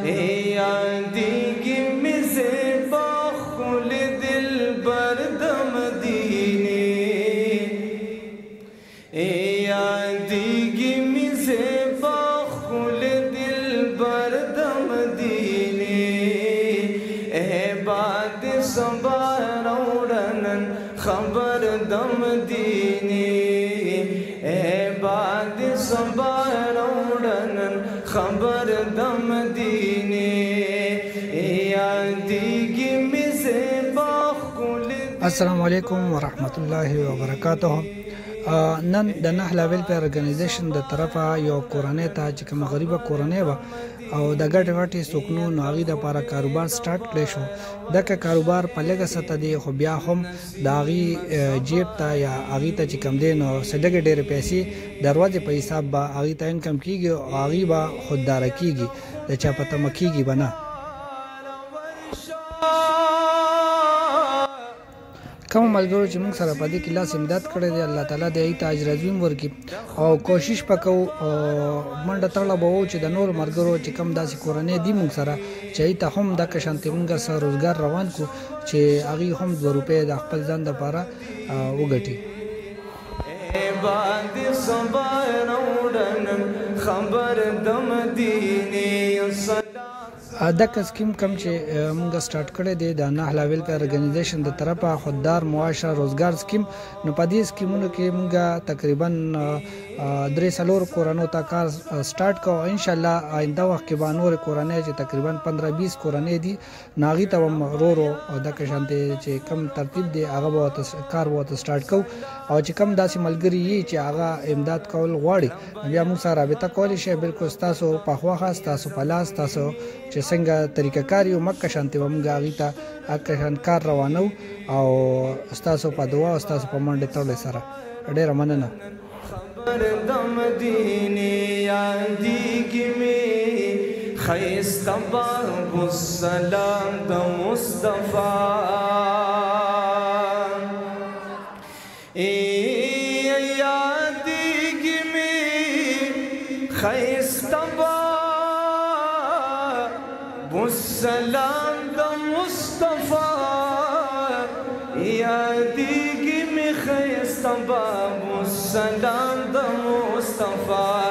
یادیږي مې زیبا خولې دلبر د مدینې یادیږي مې زیبا خولې دلبر د مدینې باد سبا راوړنن خبر د مدینې باد سبا راوړنن خبر د مدینې یادیږي مې زیبا خولې. السلام علیکم ورحمت الله وبرکاته. نن د نهله ویلفیر ارګنایزیشن د طرفه یو کورنۍ ته چې کومه غریبه کورنۍ وه او د ګټې وټې څوک نو هغې دپاره کاروبار سټارټ کړی شو. دغه کاروبار په لږه سطحه دی خو بیا هم د هغې جیب ته یا هغې ته چې کوم دی نو څه لږې ډېرې پیسې د ورځې په حساب به هغې ته انکم کېږي او هغې به خودداره کېږي، د چا په تمه کېږي به نه. کوم ملګرو چې موږ سره په دې کې لاس امداد کړی دی الله تعالی دې ته اجر عظیم ورکړي او کوشش وکړو منډه تړله به وو چې د نور ملګرو چې کوم داسې کورنۍ دي موږ سره چې هغې ته هم دغه شانتې موږ سره روزګار روان کړو چې هغې هم 2 روپۍ د خپل ځان دپاره وګټي. دغه سکیم کوم چې موږ سٹارټ کړی دی د نهله ویلفیر ارګنایزیشن د طرفه خوددار معاشه روزګار سکیم، نو په دې سکیمونو کې موږ تقریبا 3-4 کورنو ته کار سٹارټ کوو. انشاءالله آینده وخت کې به نور کورنۍ چې تقریبا 15-20 کورنۍ دي نو هغې ته به ورو ورو دغه شانتې چې کوم ترتیب دی هغه به کار به ورته سٹارټ کوو او چې کوم داسې ملګري یي چې هغه امداد کول غواړي بیا موږ سره رابطه کولی شئ. بلکل ستاسو په خوښه ستاسو په لاس ستاسو چې څنګه طریقه کار یو مکه شانتې به موږ هغې ته هغه شان کار روانو او ستاسو په دعا او ستاسو په منډې تړلې سره ډېره مننه. خبر د مدینې یادیږي مې ښایسته باب السلام د مصطفی یادیږي مې ښایسته باب السلام د مصطفی یادیږي مې ښایسته باب السلام د مصطفی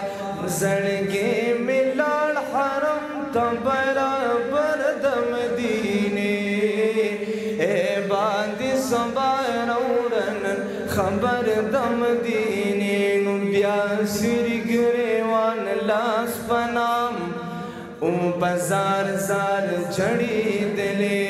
زړګی مې لاړ حرم ته برابر د مدینې باندې سبا راوړنن خبر د مدینې نو بیا سر ګریوان لاس پنام او بازار زار چړېدلې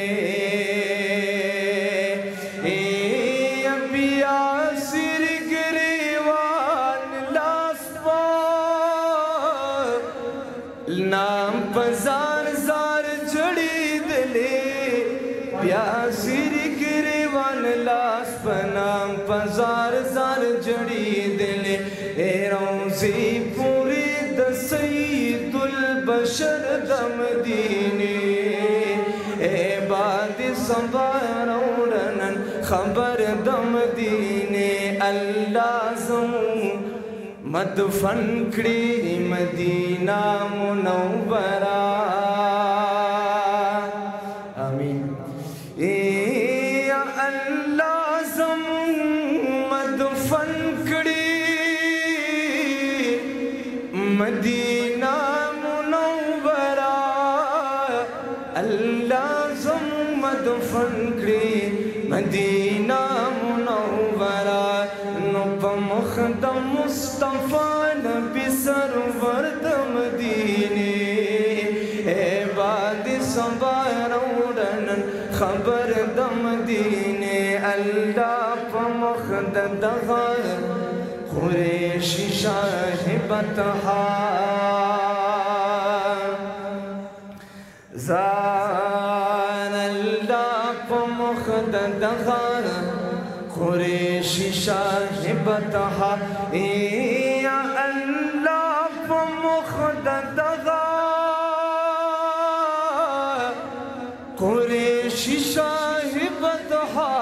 نام بازار زار چړېدلې بیا سر ګریوان لاس پنام بازار زار چړېدلې روزي پوری د سید البشر د مدینې باد سبا راوړنن خبر د مدینې الله زموږ مدفن کړي مدینه منوره آمین. یا الله زموږ مدفن کړي مدینه منوره الله زموږ مدفن کړي مدینه منوره نو په مخ د مصطفی نبی سرور د مدینې باد سبا راوړنن خبر د مدینې الله په مخ د دغه قریشي شاه بطحا زان الله په مخ د دغه قریشی شاه بطحا یا الله په مخ د دغه قریشی شاه بطحا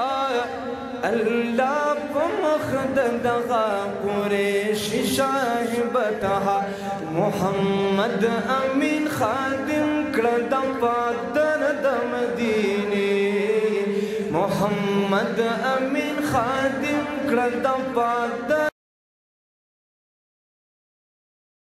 الله په مخ د دغه قریشی شاه بطحا محمد امین خادم کړه د پادر د مدینه محمد امین خادم کړه د پادر